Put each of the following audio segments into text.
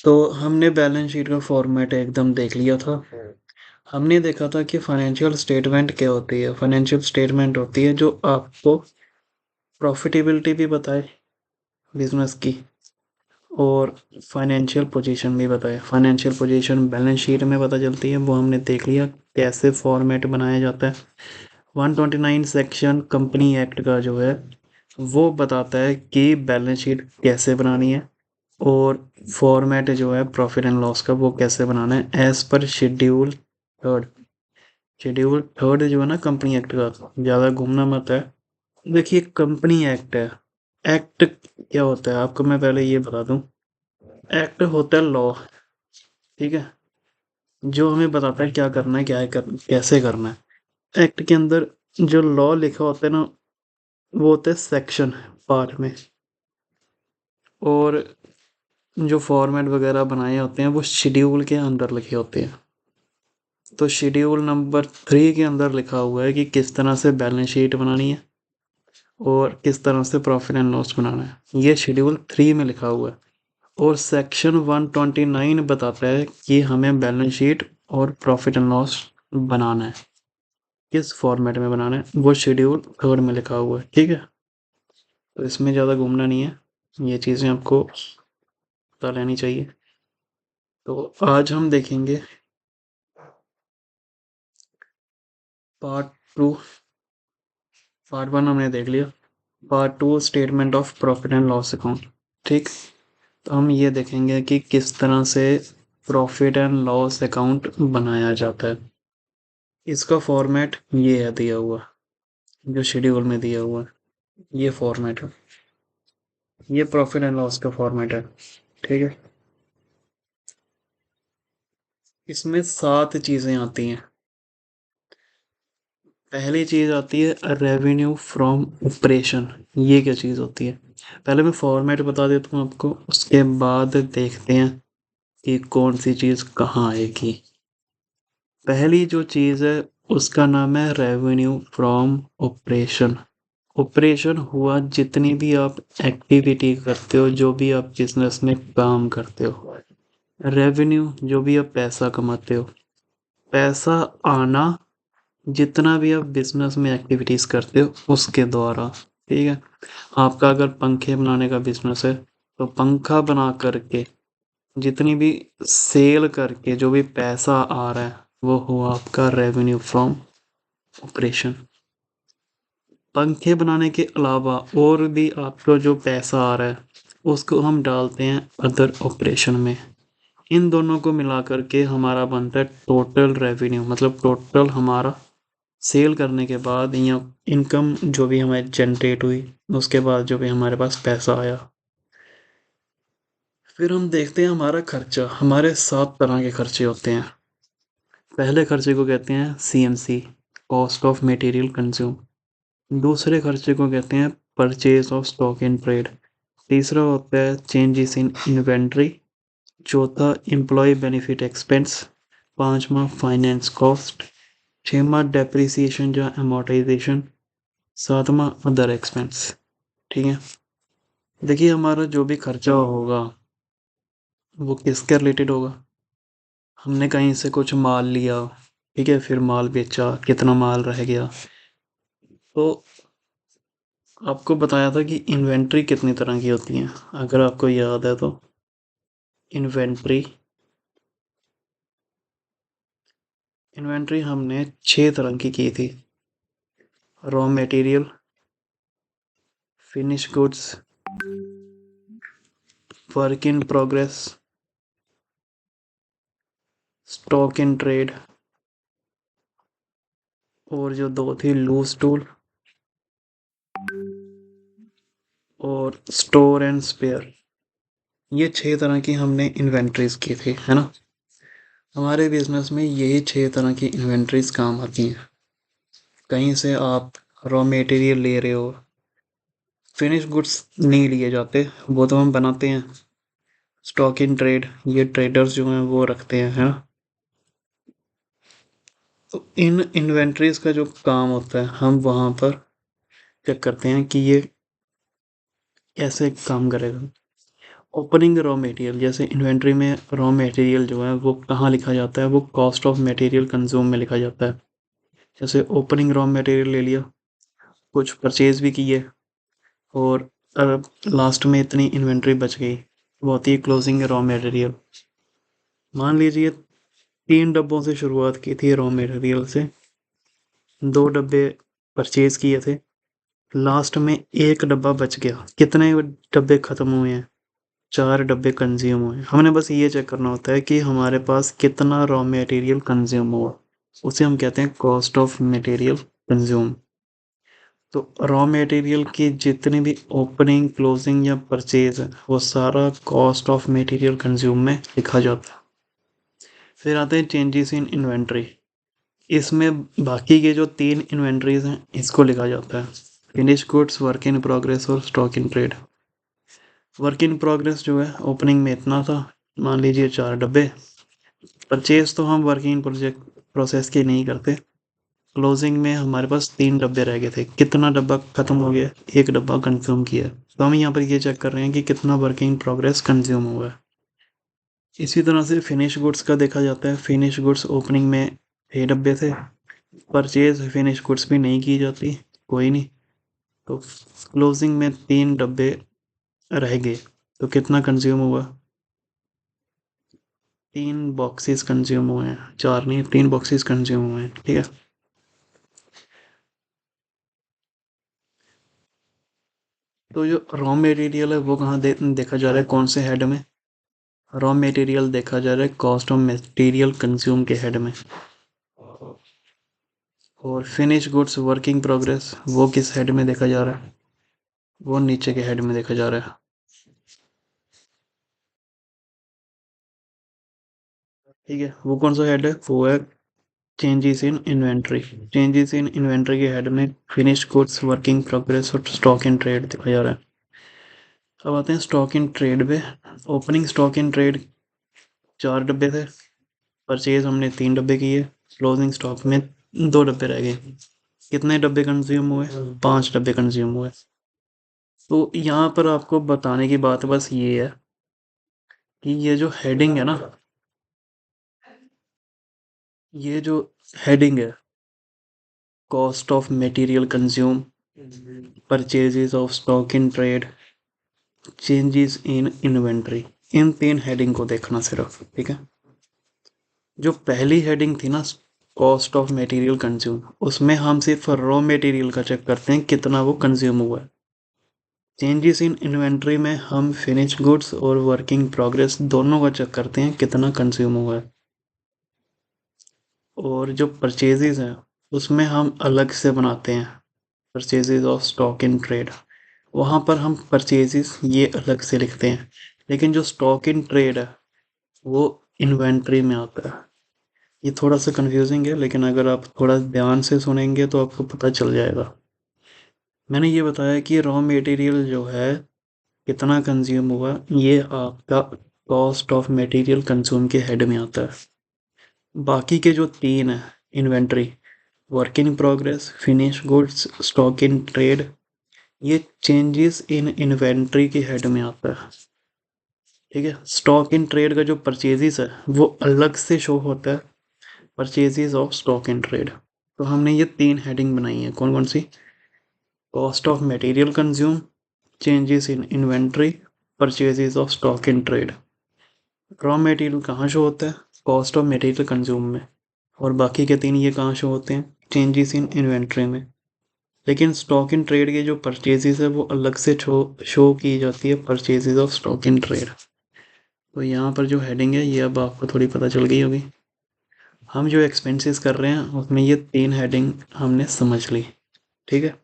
तो हमने balance sheet का फॉर्मेट एकदम देख लिया था। हमने देखा था कि फाइनेंशियल स्टेटमेंट क्या होती है। फाइनेंशियल स्टेटमेंट होती है जो आपको प्रॉफिटेबिलिटी भी बताए बिजनेस की और फाइनेंशियल पोजीशन भी बताए। फाइनेंशियल पोजीशन बैलेंस शीट में पता चलती है, वो हमने देख लिया कैसे फॉर्मेट बनाया जाता है। 129 सेक्शन कंपनी एक्ट का जो है वो बताता है कि बैलेंस शीट कैसे बनानी है और फॉर्मेट जो है प्रॉफिट एंड लॉस का वो कैसे बनाना है as per schedule third. Schedule third जो है ना कंपनी एक्ट का, ज़्यादा घूमना मत है। देखिए कंपनी एक्ट है। एक्ट क्या होता है आपको मैं पहले ये बता दूं। एक्ट होता है लॉ, ठीक है, जो हमें बताता है क्या करना है, कैसे करना है। एक्ट के अंदर जो लॉ लिखा होता है ना वो होता है सेक्शन पार्ट में, और जो फॉर्मेट वगैरह बनाए होते हैं वो शेड्यूल के अंदर लिखे होते हैं। तो शेड्यूल नंबर 3 के अंदर लिखा हुआ है कि किस तरह से बैलेंस शीट बनानी है और किस तरह से प्रॉफिट एंड लॉस बनाना है, ये शेड्यूल 3 में लिखा हुआ है। और सेक्शन 129 बताता है कि हमें बैलेंस शीट और प्रॉफिट एंड लॉस बनाना है, किस फॉर्मेट में बनाना है, वो शेड्यूल थर्ड में लिखा हुआ है, ठीक है। तो इसमें ज़्यादा घूमना नहीं है, ये चीज़ें आपको पता रहनी चाहिए। तो आज हम देखेंगे पार्ट 2। पार्ट 1 हमने देख लिया। Part 2 statement of profit and loss account, ठीक। तो हम ये देखेंगे कि किस तरह से प्रॉफिट एंड लॉस अकाउंट बनाया जाता है। इसका फॉर्मेट ये है दिया हुआ, जो शेड्यूल में दिया हुआ है ये फॉर्मेट है। ये प्रॉफिट एंड लॉस का फॉर्मेट है, ठीक है। इसमें 7 चीज़ें आती हैं। पहली चीज़ आती है रेवेन्यू फ्रॉम ऑपरेशन। ये क्या चीज़ होती है, पहले मैं फॉर्मेट बता देता हूँ आपको, उसके बाद देखते हैं कि कौन सी चीज़ कहाँ आएगी। पहली जो चीज़ है उसका नाम है रेवेन्यू फ्रॉम ऑपरेशन। ऑपरेशन हुआ जितनी भी आप एक्टिविटी करते हो, जो भी आप बिजनेस में काम करते हो। रेवेन्यू जो भी आप पैसा कमाते हो, पैसा आना जितना भी आप बिजनेस में एक्टिविटीज़ करते हो उसके द्वारा, ठीक है। आपका अगर पंखे बनाने का बिजनेस है तो पंखा बना करके जितनी भी सेल करके जो भी पैसा आ रहा है वो हुआ आपका रेवेन्यू फ्रॉम ऑपरेशन। पंखे बनाने के अलावा और भी आपको जो पैसा आ रहा है उसको हम डालते हैं अदर ऑपरेशन में। इन दोनों को मिला करके हमारा बनता है टोटल रेवेन्यू, मतलब टोटल हमारा सेल करने के बाद या इनकम जो भी हमारी जनरेट हुई उसके बाद जो भी हमारे पास पैसा आया। फिर हम देखते हैं हमारा खर्चा। हमारे 7 तरह के खर्चे होते हैं। पहले खर्चे को कहते हैं CMC, cost of material consume. दूसरे खर्चे को कहते हैं purchase of stock in trade. तीसरा होता है चेंजेस इन इन्वेंट्री। चौथा एम्प्लॉय बेनिफिट एक्सपेंस। पांचवा फाइनेंस कॉस्ट। छठवां डेप्रिसिएशन या अमोर्टाइजेशन। सातवां अदर एक्सपेंस, ठीक है। देखिए हमारा जो भी खर्चा होगा वो किसके रिलेटेड होगा। हमने कहीं से कुछ माल लिया, ठीक है, फिर माल बेचा, कितना माल रह गया। तो आपको बताया था कि इन्वेंट्री कितनी तरह की होती है, अगर आपको याद है तो। इन्वेंट्री इन्वेंट्री हमने 6 तरह की थी। Raw material, finish goods, work in progress, stock in trade, और जो 2 थी लूज टूल और स्टोर एंड स्पेयर। ये 6 तरह की हमने इन्वेंट्रीज की थी, है ना। हमारे बिजनेस में यही 6 तरह की इन्वेंट्रीज काम आती हैं। कहीं से आप रॉ मटेरियल ले रहे हो, फिनिश गुड्स नहीं लिए जाते, वो तो हम बनाते हैं। स्टॉक इन ट्रेड ये ट्रेडर्स जो हैं वो रखते हैं, है ना। तो इन इन्वेंट्रीज का जो काम होता है हम वहाँ पर चेक करते हैं कि ये कैसे काम करेगा। ओपनिंग रॉ मटेरियल, जैसे इन्वेंट्री में रॉ मटेरियल जो है वो कहाँ लिखा जाता है, वो कॉस्ट ऑफ मटेरियल कंज्यूम में लिखा जाता है। जैसे ओपनिंग रॉ मटेरियल ले लिया, कुछ परचेज भी किए और लास्ट में इतनी इन्वेंट्री बच गई, वो होती है क्लोजिंग रॉ मटेरियल। मान लीजिए 3 डब्बों से शुरुआत की थी रॉ मटेरियल से, 2 डब्बे परचेज किए थे, लास्ट में 1 डब्बा बच गया। कितने डब्बे खत्म हुए हैं? 4 डब्बे कंज्यूम हुए। हमने बस ये चेक करना होता है कि हमारे पास कितना रॉ मटेरियल कंज्यूम हुआ, उसे हम कहते हैं कॉस्ट ऑफ मटेरियल कंज्यूम। तो रॉ मटेरियल की जितनी भी ओपनिंग, क्लोजिंग या परचेज है, वो सारा कॉस्ट ऑफ मटेरियल कंज्यूम में लिखा जाता है। फिर आते हैं चेंजेस इन इन्वेंट्री। इसमें बाकी के जो 3 इन्वेंट्रीज हैं इसको लिखा जाता है, finish goods, work in progress और stock in trade. Work in progress जो है ओपनिंग में इतना था, मान लीजिए 4 डब्बे। परचेज तो हम वर्क इन प्रोजेक्ट प्रोसेस के नहीं करते। क्लोजिंग में हमारे पास 3 डब्बे रह गए थे, कितना डब्बा खत्म हो गया? 1 डब्बा कंज्यूम किया। तो हम यहाँ पर ये चेक कर रहे हैं कि कितना वर्क इन प्रोग्रेस कंज्यूम हुआ है। इसी तरह से फिनिश गुड्स का देखा जाता है। फिनिश गुड्स ओपनिंग में 6 डब्बे थे, परचेज फिनिश गुड्स भी नहीं की जाती, कोई नहीं। तो क्लोजिंग में 3 डब्बे रह गए, तो कितना कंज्यूम हुआ? 3 बॉक्सेस कंज्यूम हुए हैं, 4 नहीं, 3 बॉक्सेस कंज्यूम हुए हैं, ठीक है। तो जो रॉ मटेरियल है वो कहाँ देखा जा रहा है, कौन से हेड में? रॉ मटेरियल देखा जा रहा है कॉस्ट ऑफ मटेरियल कंज्यूम के हेड में। और finish goods, work in progress, वो किस हेड में देखा जा रहा है? वो नीचे के हेड में देखा जा रहा है, ठीक है। वो कौन सा हेड है? वो है changes in inventory. Changes in inventory के हेड में फिनिश गुड्स, वर्किंग प्रोग्रेस और स्टॉक इन ट्रेड देखा जा रहा है। अब आते हैं स्टॉक इन ट्रेड पे। ओपनिंग स्टॉक इन ट्रेड 4 डब्बे थे, परचेज हमने 3 डब्बे किए, क्लोजिंग स्टॉक में 2 डब्बे रह गए। कितने डब्बे कंज्यूम हुए? 5 डब्बे कंज्यूम हुए। तो यहाँ पर आपको बताने की बात बस ये है कि ये जो हेडिंग है ना, ये जो हेडिंग है, cost of material consume, purchases of stock in trade, changes in inventory, in 3 heading को देखना सिर्फ, ठीक है। जो पहली हेडिंग थी ना, कॉस्ट ऑफ मटेरियल कंज्यूम, उसमें हम सिर्फ रॉ मटेरियल का चेक करते हैं कितना वो कंज्यूम हुआ है। चेंजेस इन इन्वेंट्री में हम फिनिश गुड्स और वर्किंग प्रोग्रेस दोनों का चेक करते हैं कितना कंज्यूम हुआ है। और जो परचेजेस हैं उसमें हम अलग से बनाते हैं, purchases of stock in trade, वहाँ पर हम परचेजेस ये अलग से लिखते हैं। लेकिन जो स्टॉक इन ट्रेड है वो इन्वेंट्री में आता है। ये थोड़ा सा कंफ्यूजिंग है, लेकिन अगर आप थोड़ा ध्यान से सुनेंगे तो आपको पता चल जाएगा। मैंने ये बताया कि रॉ मटेरियल जो है कितना कंज्यूम हुआ, ये आपका कॉस्ट ऑफ मटेरियल कंज्यूम के हेड में आता है। बाकी के जो 3 है, inventory, work in progress, finish goods, stock in trade, ये चेंजेस इन इन्वेंट्री के हेड में आता है, ठीक है। स्टॉक इन ट्रेड का जो परचेजेस है वो अलग से शो होता है, purchases of stock in trade. तो हमने ये 3 हेडिंग बनाई है, कौन कौन सी? Cost of material consume, changes in inventory, purchases of stock in trade. Raw material कहाँ शो होता है? कॉस्ट ऑफ मटेरियल कंज्यूम में। और बाकी के 3 ये कहाँ शो होते हैं? चेंजेस इन इन्वेंट्री में। लेकिन स्टॉक इन ट्रेड के जो परचेजेस है वो अलग से शो की जाती है, purchases of stock in trade. तो यहाँ पर जो हेडिंग है ये अब आपको थोड़ी पता चल गई होगी। हम जो एक्सपेंसेस कर रहे हैं उसमें ये 3 हेडिंग हमने समझ ली, ठीक है।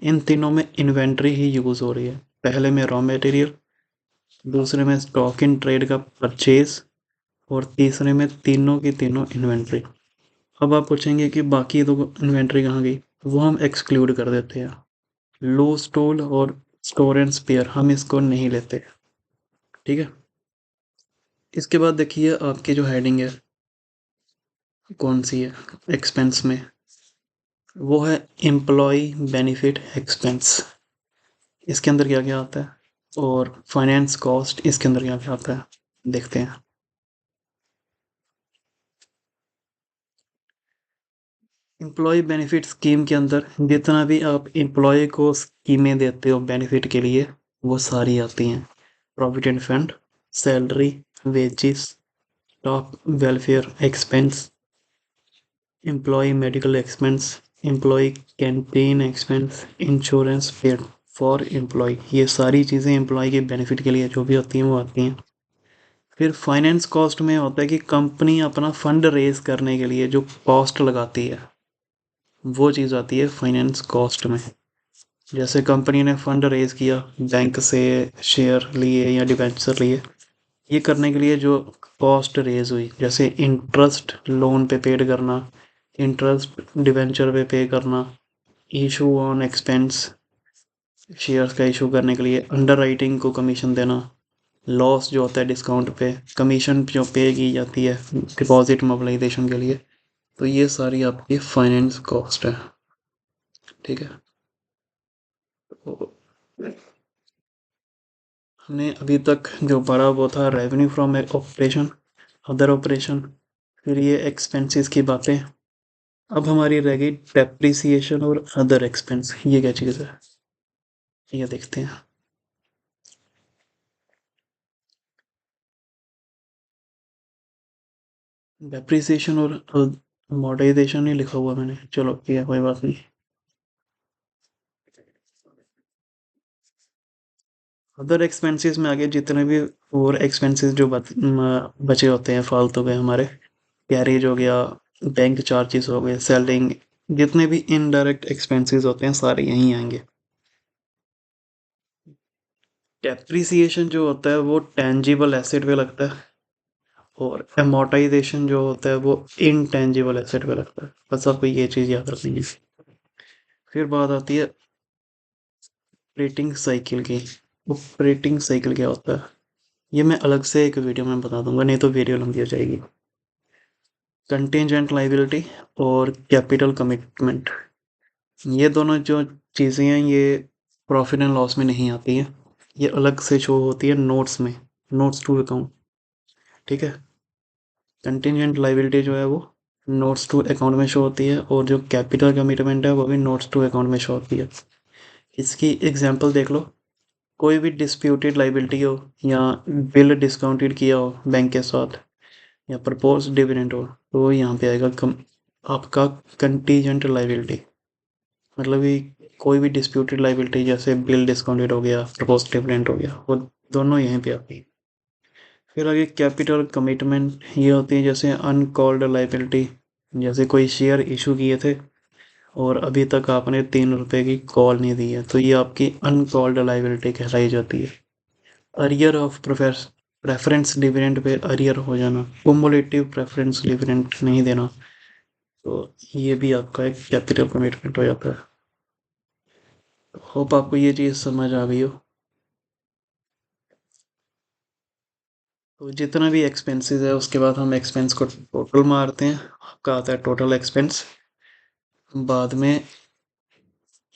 इन तीनों में इन्वेंट्री ही यूज़ हो रही है। पहले में रॉ मटेरियल, दूसरे में स्टॉक इन ट्रेड का परचेज, और तीसरे में तीनों की तीनों इन्वेंट्री। अब आप पूछेंगे कि बाकी दो इन्वेंट्री कहाँ गई? वो हम एक्सक्लूड कर देते हैं। लो स्टॉल और स्टोर एंड स्पेयर हम इसको नहीं लेते, ठीक है। इसके बाद देखिए आपकी जो हेडिंग है कौन सी है एक्सपेंस में, वो है एम्प्लॉय बेनिफिट एक्सपेंस। इसके अंदर क्या क्या आता है? और फाइनेंस कॉस्ट इसके अंदर क्या क्या आता है देखते हैं। एम्प्लॉय बेनिफिट स्कीम के अंदर जितना भी आप एम्प्लॉय को स्कीमें देते हो बेनिफिट के लिए वो सारी आती हैं। Provident fund, salary, wages, staff welfare expense, employ medical expense, employ canteen expense, insurance paid for employ, ये सारी चीज़ें एम्प्लॉय के बेनिफिट के लिए जो भी होती हैं वो आती हैं। फिर फाइनेंस कॉस्ट में होता है कि कंपनी अपना फंड रेज करने के लिए जो कॉस्ट लगाती है वो चीज़ आती है फाइनेंस कॉस्ट में। जैसे कंपनी ने फंड रेज किया, बैंक से शेयर लिए या डिबेंचर लिए, ये करने के लिए जो कॉस्ट रेज हुई, जैसे इंटरेस्ट लोन पे पेड करना, इंटरेस्ट डिबेंचर पे पे करना, इशू ऑन एक्सपेंस, शेयर्स का इशू करने के लिए अंडर राइटिंग को कमीशन देना, लॉस जो होता है डिस्काउंट पे, कमीशन जो पे की जाती है डिपॉजिट मोबिलाइजेशन के लिए, तो ये सारी आपकी फाइनेंस कॉस्ट है। ठीक है, तो हमने अभी तक जो पढ़ा वो था revenue from operation, other operation, फिर ये एक्सपेंसेस की बातें। अब हमारी रह गई डेप्रिसिएशन और अदर एक्सपेंस, ये क्या चीज़ है ये देखते हैं। डेप्रिसिएशन और अमोर्टाइजेशन नहीं लिखा हुआ मैंने, चलो ठीक है कोई बात नहीं। अदर एक्सपेंसेस में आगे जितने भी और एक्सपेंसेस जो बचे होते हैं फालतू के हमारे, कैरेज हो गया, बैंक चार्जेस हो गए, सेलिंग, जितने भी इनडायरेक्ट एक्सपेंसेस होते हैं सारे यहीं आएंगे। डेप्रिसिएशन जो होता है वो टेंजिबल एसेट पे लगता है और एमोर्टाइजेशन जो होता है वो इनटेंजिबल एसेट पे लगता है। बस आपको ये चीज़ याद रखनी है। फिर बात आती है ऑपरेटिंग साइकिल की। ऑपरेटिंग साइकिल क्या होता है ये मैं अलग से एक वीडियो में बता दूंगा, नहीं तो वीडियो लंबी हो जाएगी। कंटिंजेंट लाइबिलिटी और कैपिटल कमिटमेंट, ये दोनों जो चीज़ें हैं ये प्रॉफिट एंड लॉस में नहीं आती हैं, ये अलग से शो होती है नोट्स में, नोट्स टू अकाउंट। ठीक है, कंटिंजेंट लाइबिलिटी जो है वो नोट्स टू अकाउंट में शो होती है और जो कैपिटल कमिटमेंट है वो भी नोट्स टू अकाउंट में शो होती है। इसकी एग्जांपल देख लो, कोई भी डिस्प्यूटेड लाइबिलिटी हो या बिल डिस्काउंटेड किया हो बैंक के साथ या प्रपोज डिविडेंड हो तो यहाँ पे आएगा आपका कंटीजेंट लाइबिलिटी। मतलब कि कोई भी डिस्प्यूटेड लाइबिलिटी जैसे बिल डिस्काउंटेड हो गया, प्रपोज डिविडेंड हो गया, वो दोनों यहीं पे आती है। फिर आगे कैपिटल कमिटमेंट, ये होती है जैसे अनकॉल्ड लाइबिलिटी, जैसे कोई शेयर इशू किए थे और अभी तक आपने 3 रुपए की कॉल नहीं दी है तो ये आपकी अनकॉल्ड लाइबिलिटी कहलाई जाती है। Arrear of preference dividend pay arrear हो जाना, कुमुलेटिव प्रेफरेंस डिविडेंड नहीं देना, तो ये भी आपका एक कैपिटल कमिटमेंट हो जाता है। होप आपको ये चीज़ समझ आ गई हो। तो जितना भी एक्सपेंसेस है उसके बाद हम एक्सपेंस को टोटल मारते हैं, आपका आता है टोटल एक्सपेंस। बाद में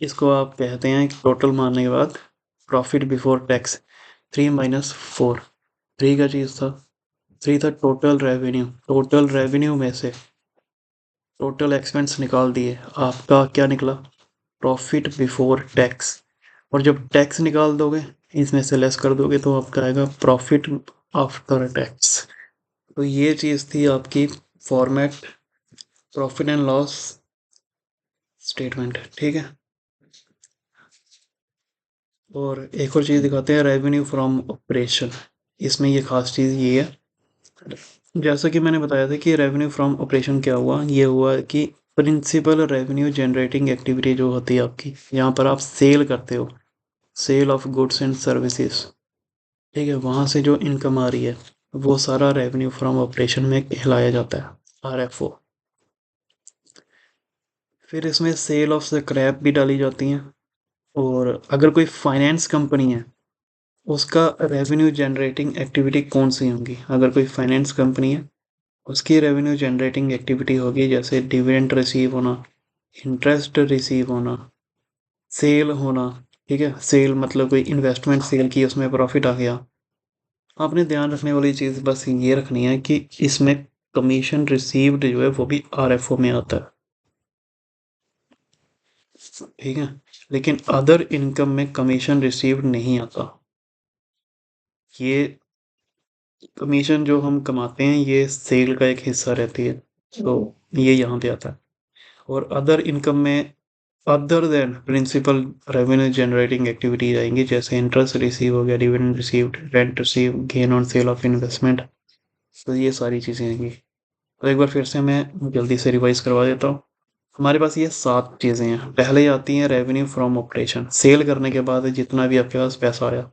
इसको आप कहते हैं कि टोटल मारने के बाद प्रॉफिट बिफोर टैक्स, 3 - 4, 3 का चीज़ था, 3 था टोटल रेवेन्यू, टोटल रेवेन्यू में से टोटल एक्सपेंस निकाल दिए, आपका क्या निकला, प्रॉफिट बिफोर टैक्स। और जब टैक्स निकाल दोगे इसमें से लेस कर दोगे तो आपका आएगा प्रॉफिट आफ्टर टैक्स। तो ये चीज़ थी आपकी format profit and loss statement. ठीक है, और एक और चीज़ दिखाते हैं रेवेन्यू फ्रॉम ऑपरेशन। इसमें ये खास चीज़ ये है, जैसा कि मैंने बताया था कि रेवेन्यू फ्रॉम ऑपरेशन क्या हुआ, ये हुआ कि प्रिंसिपल रेवेन्यू जनरेटिंग एक्टिविटी जो होती है आपकी, यहाँ पर आप सेल करते हो, sale of goods and services. ठीक है, वहाँ से जो इनकम आ रही है वो सारा रेवेन्यू फ्रॉम ऑपरेशन में कहलाया जाता है, RFO। फिर इसमें सेल ऑफ स्क्रैप भी डाली जाती हैं। और अगर कोई फाइनेंस कंपनी है उसका रेवेन्यू जनरेटिंग एक्टिविटी कौन सी होंगी, अगर कोई फाइनेंस कंपनी है उसकी रेवेन्यू जनरेटिंग एक्टिविटी होगी जैसे डिविडेंड रिसीव होना, इंटरेस्ट रिसीव होना, सेल होना, ठीक है, सेल मतलब कोई इन्वेस्टमेंट सेल की, उसमें प्रॉफिट आ गया। आपने ध्यान रखने वाली चीज़ बस ये रखनी है कि इसमें कमीशन रिसीव्ड जो है वो भी आरएफओ में आता है, ठीक है। लेकिन अदर इनकम में कमीशन रिसीव्ड नहीं आता। ये कमीशन जो हम कमाते हैं ये सेल का एक हिस्सा रहती है, तो ये यहाँ पे आता है। और अदर इनकम में other than principal revenue generating activities आएंगी, जैसे इंटरेस्ट रिसीव हो गया, dividend received, rent receive, gain on sale of investment. तो ये सारी चीज़ें आएंगी। तो एक बार फिर से मैं जल्दी से रिवाइज करवा देता हूँ। हमारे पास ये 7 चीज़ें हैं। पहले आती हैं रेवेन्यू फ्रॉम ऑपरेशन, सेल करने के बाद जितना भी आपके पास पैसा आया।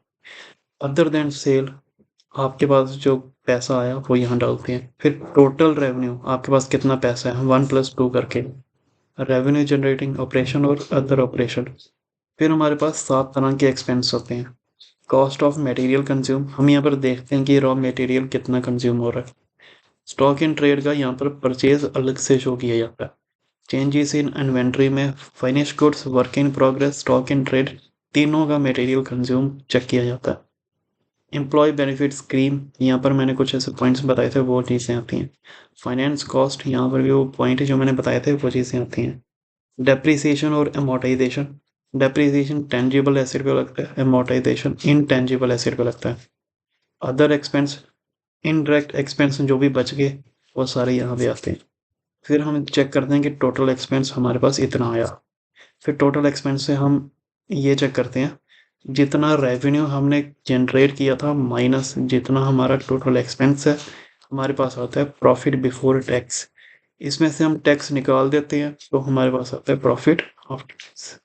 अदर देन सेल, आपके पास जो पैसा आया वो यहाँ डालते हैं। फिर टोटल रेवेन्यू, आपके पास कितना पैसा है, 1+2 करके, रेवेन्यू जनरेटिंग ऑपरेशन और अदर ऑपरेशन। फिर हमारे पास 7 तरह के एक्सपेंस होते हैं। कॉस्ट ऑफ मटेरियल कंज्यूम, हम यहाँ पर देखते हैं कि रॉ मटेरियल कितना कंज्यूम हो रहा है। स्टॉक इन ट्रेड का यहाँ पर परचेज अलग से शो किया जाता है। चेंजेस इन इन्वेंट्री में finish goods, work in progress, stock in trade, तीनों का मटेरियल कंज्यूम चेक किया जाता है। एम्प्लॉय बेनिफिट स्कीम, यहाँ पर मैंने कुछ ऐसे पॉइंट्स बताए थे, वो चीज़ें आती हैं। फाइनेंस कॉस्ट, यहाँ पर भी वो पॉइंट जो मैंने बताए थे वो चीज़ें आती हैं। डेप्रिसिएशन और अमोर्टाइजेशन, डेप्रिसिएशन टेंजिबल एसेट पे लगता है, अमोर्टाइजेशन इनटेंजिबल एसेट पे लगता है। अदर एक्सपेंस, इनडायरेक्ट एक्सपेंस जो भी बच गए वो सारे यहाँ पे आते हैं। फिर हम चेक करते हैं कि टोटल एक्सपेंस हमारे पास इतना आया। फिर टोटल एक्सपेंस से हम ये चेक करते हैं जितना रेवेन्यू हमने जनरेट किया था माइनस जितना हमारा टोटल एक्सपेंस है, हमारे पास आता है प्रॉफिट बिफोर टैक्स। इसमें से हम टैक्स निकाल देते हैं तो हमारे पास आता है profit after tax.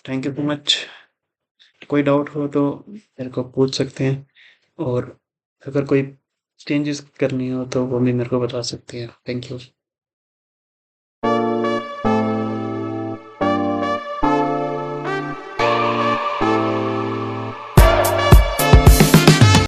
Thank you so much. कोई डाउट हो तो मेरे को पूछ सकते हैं, और अगर कोई चेंजेस करनी हो तो वो भी मेरे को बता सकते हैं। Thank you.